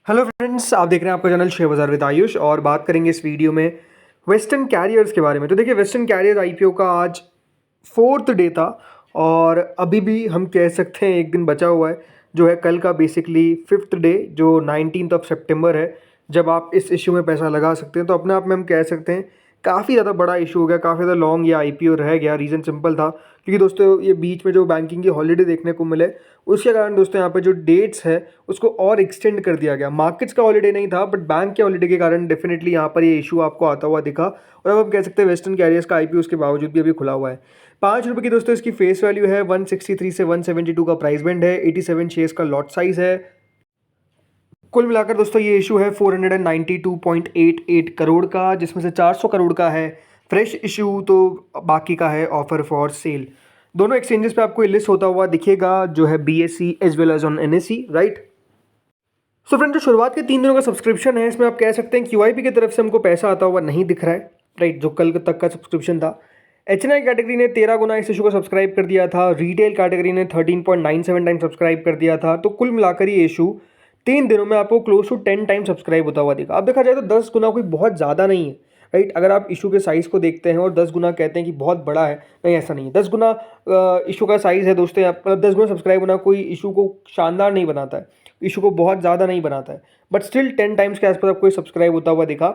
Hello friends, आप देख रहे हैं आपका चैनल शेयर बाजार विद आयुष और बात करेंगे इस वीडियो में वेस्टर्न कैरियर्स के बारे में। तो देखिए, वेस्टर्न कैरियर्स आईपीओ का आज फोर्थ डे था और अभी भी हम कह सकते हैं एक दिन बचा हुआ है, जो है कल का बेसिकली फिफ्थ डे, जो 19 है, जब आप इस इशू में पैसा लगा सकते हैं। तो अपने आप में हम कह सकते हैं काफ़ी ज़्यादा बड़ा इशू हो गया, काफ़ी ज़्यादा लॉन्ग ये आईपीओ रह गया। रीज़न सिंपल था, क्योंकि दोस्तों ये बीच में जो बैंकिंग की हॉलीडे देखने को मिले, उसके कारण दोस्तों यहाँ पे जो डेट्स है उसको और एक्सटेंड कर दिया गया। मार्केट्स का हॉलीडे नहीं था, बट बैंक के हॉलीडे के कारण डेफिनेटली यहाँ पर ये इशू आपको आता हुआ दिखा। और अब हम कह सकते हैं वेस्टर्न कैरियर्स का आईपीओ उसके बावजूद भी अभी खुला हुआ है। ₹5 की दोस्तों इसकी फेस वैल्यू है, 163 से 172 का प्राइस बैंड है, 87 शेयर्स का लॉट साइज है। कुल मिलाकर दोस्तों ये इशू है 492.88 करोड़ का, जिसमें से 400 करोड़ का है फ्रेश इशू, तो बाकी का है ऑफर फॉर सेल। दोनों एक्सचेंजेस पे आपको ये लिस्ट होता हुआ दिखेगा, जो है BSE as well as on NSE, right. So friend, जो शुरुआत के 3 दिनों का सब्सक्रिप्शन है, इसमें आप कह सकते हैं क्यूआईबी की तरफ से हमको पैसा आता हुआ नहीं दिख रहा है, राइट, जो कल तक का सब्सक्रिप्शन था। एचएनआई कैटेगरी ने 13 गुना इस इशू को सब्सक्राइब कर दिया था, रिटेल कैटेगरी ने 13.97 टाइम सब्सक्राइब कर दिया था। तो कुल मिलाकर ये इशू 3 दिनों में आपको क्लोज टू 10 टाइम सब्सक्राइब होता हुआ दिखा। अब देखा जाए तो 10 गुना कोई बहुत ज़्यादा नहीं है, राइट। अगर आप इशू के साइज़ को देखते हैं और 10 गुना कहते हैं कि बहुत बड़ा है, नहीं, ऐसा नहीं है। 10 गुना इशू का साइज़ है दोस्तों, मतलब 10 गुना सब्सक्राइब होना कोई इशू को शानदार नहीं बनाता है, इशू को बहुत ज़्यादा नहीं बनाता है, बट स्टिल 10 टाइम्स के आसपास आपको सब्सक्राइब होता हुआ दिखा।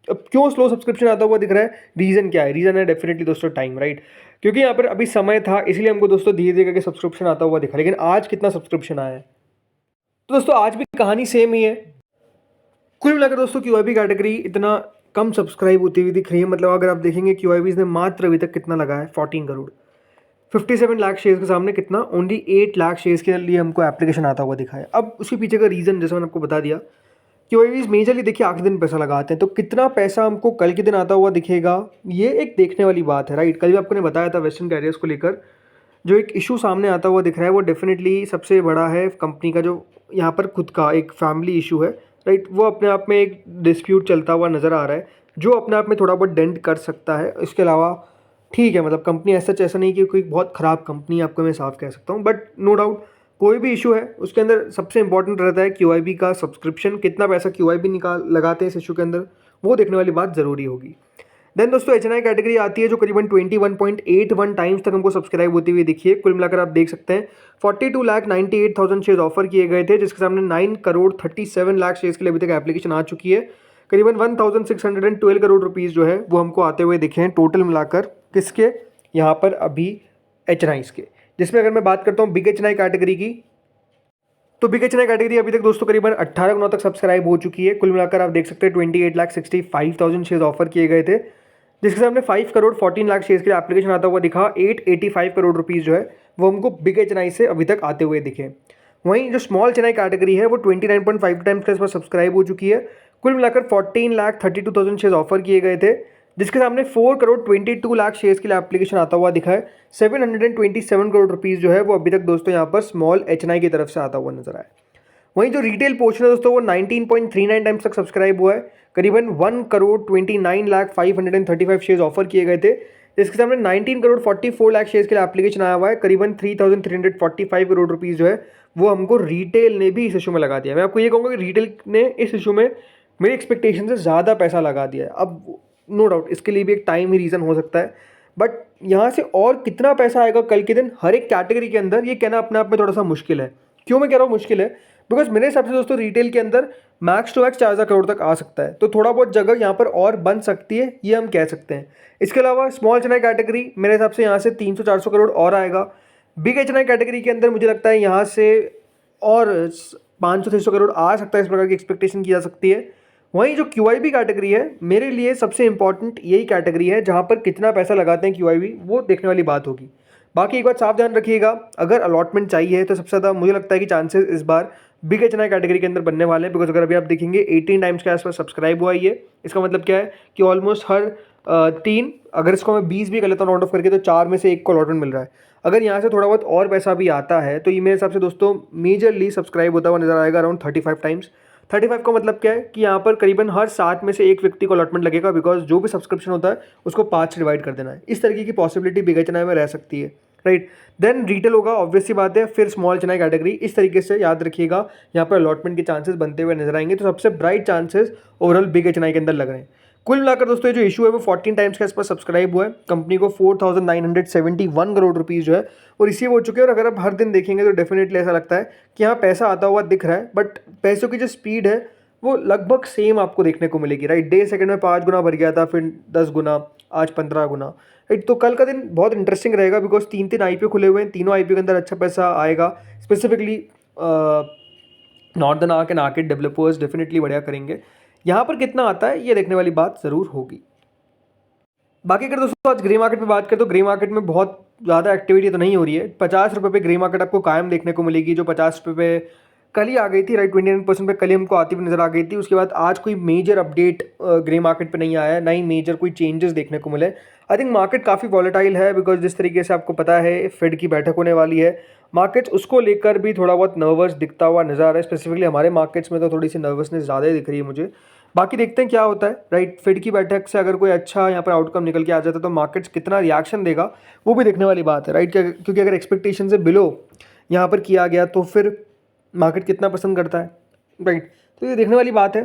अब क्यों स्लो सब्सक्रिप्शन आता हुआ दिख रहा है, रीज़न क्या है? रीज़न है डेफिनेटली दोस्तों टाइम, राइट। क्योंकि यहाँ पर अभी समय था, इसलिए हमको दोस्तों धीरे धीरे करके सब्सक्रिप्शन आता हुआ दिखा। लेकिन आज कितना सब्सक्रिप्शन आया है? तो दोस्तों आज भी कहानी सेम ही है। कुल मिलाकर दोस्तों क्यूआईबी कैटेगरी इतना कम सब्सक्राइब होती हुई दिख रही है। मतलब अगर आप देखेंगे क्यूआईबीज ने मात्र अभी तक कितना लगाया है, 14 करोड़, 57 लाख शेयर्स के सामने कितना, ओनली 8 लाख शेयर्स के लिए हमको एप्लीकेशन आता हुआ दिखा है। अब उसके पीछे का रीज़न जैसे मैंने आपको बता दिया, क्यूआईबीज मेजरली देखिए आखिरी दिन पैसा लगाते हैं, तो कितना पैसा हमको कल के दिन आता हुआ दिखेगा, ये एक देखने वाली बात है, राइट। कल भी आपको ने बताया था वेस्टर्न कैरियर्स को लेकर जो एक इशू सामने आता हुआ दिख रहा है, वो डेफिनेटली सबसे बड़ा है कंपनी का, जो यहाँ पर खुद का एक फैमिली इशू है, राइट। वो अपने आप में एक डिस्प्यूट चलता हुआ नज़र आ रहा है, जो अपने आप में थोड़ा बहुत डेंट कर सकता है। इसके अलावा ठीक है, मतलब कंपनी ऐसा नहीं कि कोई बहुत ख़राब कंपनी आपको मैं साफ कह सकता हूँ, बट नो डाउट कोई भी इशू है उसके अंदर सबसे इंपॉर्टेंट रहता है क्यूआईबी का सब्सक्रिप्शन, कितना पैसा क्यूआईबी लगाते हैं इस इशू के अंदर, वो देखने वाली बात ज़रूरी होगी। देन दोस्तों एचएनआई कैटेगरी आती है, जो करीबन 21.81 टाइम्स तक हमको सब्सक्राइब होती हुई दिखी है। कुल मिलाकर आप देख सकते हैं 42,98,000 शेयर्स ऑफर किए गए थे, जिसके सामने 9 करोड़ 37 लाख शेयर्स के लिए अभी तक एप्लीकेशन आ चुकी है। करीबन 1,612 करोड़ रुपीज़ जो है वो हमको आते हुए दिखे हैं टोटल मिलाकर, किसके यहाँ पर अभी एचएनआईज के। जिसमें अगर मैं बात करता हूँ बिग एचएनआई कैटेगरी की, तो बिग एचएनआई कैटेगरी अभी तक दोस्तों करीबन 18 गुना तक सब्सक्राइब हो चुकी है। कुल मिलाकर आप देख सकते हैं 28,65,000 शेयर्स ऑफर किए गए थे, जिसके सामने 5 करोड़ 14 लाख शेयर्स के लिए एप्लीकेशन आता हुआ दिखा। 885 करोड़ रुपीज़ जो है वो हमको बिग एचएनआई से अभी तक आते हुए दिखे। वहीं जो स्मॉल चेन्नई कैटेगरी है वो 29.5 टाइम्स के आसपास सब्सक्राइब हो चुकी है। कुल मिलाकर 14,32,000 शेयर्स ऑफर किए गए थे, जिसके सामने 4 करोड़ 22 लाख शेयर्स के लिए एप्लीकेशन आता हुआ दिखा है। 727 करोड़ रुपीज़ जो है वो अभी तक दोस्तों यहाँ पर स्मॉल एचएनआई की तरफ से आता हुआ नजर आया। वहीं जो रिटेल पोर्शन है दोस्तों वो 19.39 टाइम्स तक सब्सक्राइब हुआ है। करीबन 1 करोड़ 29 लाख 535 शेयर्स ऑफर किए गए थे, जिसके सामने 19 करोड़ 44 लाख शेयर्स के लिए एप्लीकेशन आया हुआ है। करीबन 3,345 करोड़ रुपीज़ जो है वो हमको रिटेल ने भी इस इशू में लगा दिया। मैं आपको ये कहूँगा कि रिटेल ने इस इशू में मेरी एक्सपेक्टेशन से ज़्यादा पैसा लगा दिया है। अब नो डाउट इसके लिए भी एक टाइम ही रीज़न हो सकता है, बट यहाँ से और कितना पैसा आएगा कल के दिन हर एक कैटेगरी के अंदर, ये कहना अपने आप में थोड़ा सा मुश्किल है। क्यों मैं कह रहा हूँ मुश्किल है? बिकॉज मेरे हिसाब से दोस्तों रिटेल के अंदर मैक्स टू मैक्स 4,000 करोड़ तक आ सकता है, तो थोड़ा बहुत जगह यहाँ पर और बन सकती है, ये हम कह सकते हैं। इसके अलावा स्मॉल चेन्नई कैटेगरी मेरे हिसाब से यहाँ से 300-400 करोड़ और आएगा। बिग एचएनआई कैटेगरी के अंदर मुझे लगता है यहाँ से और 500-600 करोड़ आ सकता है, इस प्रकार की एक्सपेक्टेशन की जा सकती है। वहीं जो क्यूआईबी कैटेगरी है मेरे लिए सबसे इंपॉर्टेंट यही कैटेगरी है, जहाँ पर कितना पैसा लगाते हैं क्यूआईबी, वो देखने वाली बात होगी। बाकी एक बात साफ ध्यान रखिएगा, अगर अलॉटमेंट चाहिए तो सबसे ज़्यादा मुझे लगता है कि चांसेस इस बार बिग एचएनआई कैटेगरी के अंदर बनने वाले हैं। बिकॉज अगर अभी आप देखेंगे 18 टाइम्स के आसपास सब्सक्राइब हुआ है, इसका मतलब क्या है कि ऑलमोस्ट हर 3, अगर इसको मैं 20 भी कर लेता हूँ राउंड ऑफ करके, तो 4 में से 1 को अलॉटमेंट मिल रहा है। अगर यहाँ से थोड़ा बहुत और पैसा भी आता है तो ये मेरे हिसाब से दोस्तों मेजरली सब्सक्राइब होता हुआ नजर आएगा अराउंड 35 टाइम्स। 35 का मतलब क्या है कि यहाँ पर करीबन हर 7 में से 1 व्यक्ति को अलॉटमेंट लगेगा, बिकॉज जो भी सब्सक्रिप्शन होता है उसको 5 से डिवाइड कर देना है। इस तरीके की पॉसिबिलिटी बिग एचएनआई में रह सकती है, राइट। देन रिटेल होगा, ऑब्वियस सी बात है, फिर स्मॉल चेन्नई कैटेगरी। इस तरीके से याद रखिएगा, यहाँ पर अलॉटमेंट के चांसेस बनते हुए नजर आएंगे। तो सबसे bright chances overall big HNI के अंदर लग रहे हैं। कुल मिलाकर दोस्तों ये जो इशू है वो 14 टाइम्स के आसपास सब्सक्राइब हुआ है। कंपनी को 4,971 करोड़ रुपीज़ जो है वो रिसीव हो चुके हैं। और अगर आप हर दिन देखेंगे तो डेफिनेटली ऐसा लगता है कि यहाँ पैसा आता हुआ दिख रहा है, बट पैसों की जो स्पीड है वो लगभग सेम आपको देखने को मिलेगी, राइट। डे सेकंड में 5 गुना भर गया था, फिर 10 गुना, आज 15 गुना, राइट। तो कल का दिन बहुत इंटरेस्टिंग रहेगा, बिकॉज 3 आईपीओ खुले हुए हैं, तीनों आईपीओ के अंदर अच्छा पैसा आएगा। Specifically northern arc and orchid developers definitely बढ़िया करेंगे। यहाँ पर कितना आता है ये देखने वाली बात ज़रूर होगी। बाकी अगर दोस्तों आज ग्रे मार्केट में बात करें तो ग्रे मार्केट में बहुत ज़्यादा एक्टिविटी तो नहीं हो रही है। 50 रुपये पे ग्रे मार्केट आपको कायम देखने को मिलेगी, जो 50 रुपये पे कल ही आ गई थी, राइट। 29% पे कल ही हमको आती हुई नजर आ गई थी। उसके बाद आज कोई मेजर अपडेट ग्रे मार्केट पे नहीं आया है, ना ही मेजर कोई चेंजेस देखने को मिले। आई थिंक मार्केट काफ़ी वॉलेटाइल है, बिकॉज जिस तरीके से आपको पता है फेड की बैठक होने वाली है, मार्केट्स उसको लेकर भी थोड़ा बहुत नर्वस दिखता हुआ नजर आ रहा है। स्पेसिफिकली हमारे मार्केट्स में तो थोड़ी सी नर्वसनेस ज़्यादा ही दिख रही है मुझे। बाकी देखते हैं क्या होता है, राइट। फेड की बैठक से अगर कोई अच्छा यहाँ पर आउटकम निकल के आ जाता है तो मार्केट्स कितना रिएक्शन देगा वो भी देखने वाली बात है, राइट। क्योंकि अगर एक्सपेक्टेशन से बिलो यहाँ पर किया गया तो फिर मार्केट कितना पसंद करता है, राइट। तो ये देखने वाली बात है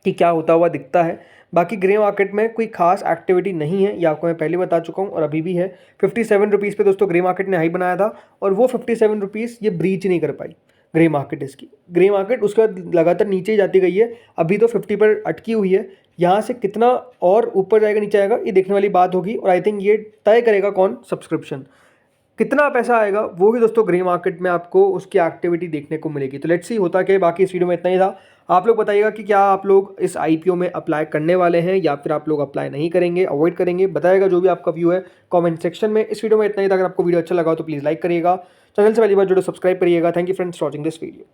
कि क्या होता हुआ दिखता है। बाकी ग्रे मार्केट में कोई खास एक्टिविटी नहीं है, ये आपको मैं पहले बता चुका हूँ और अभी भी है। 57 रुपीज़ पे दोस्तों ग्रे मार्केट ने हाई बनाया था और वो 57 रुपीज़ ये ब्रीच नहीं कर पाई ग्रे मार्केट। इसकी ग्रे मार्केट उसके बाद लगातार नीचे ही जाती गई है, अभी तो 50 पर अटकी हुई है। यहाँ से कितना और ऊपर जाएगा नीचे आएगा ये देखने वाली बात होगी। और आई थिंक ये तय करेगा कौन, सब्सक्रिप्शन। कितना पैसा आएगा वो भी दोस्तों ग्रे मार्केट में आपको उसकी एक्टिविटी देखने को मिलेगी। तो लेट्स सी होता क्या है। बाकी इस वीडियो में इतना ही था। आप लोग बताइएगा कि क्या आप लोग इस आईपीओ में अप्लाई करने वाले हैं या फिर आप लोग अप्लाई नहीं करेंगे, अवॉइड करेंगे। बताइएगा जो भी आपका व्यू है कमेंट सेक्शन में। इस वीडियो में इतना ही था। अगर आपको वीडियो अच्छा लगा तो प्लीज़ लाइक करिएगा, चैनल से पहली बार जुड़ो सब्सक्राइब करिएगा। Thank you friends for watching this video.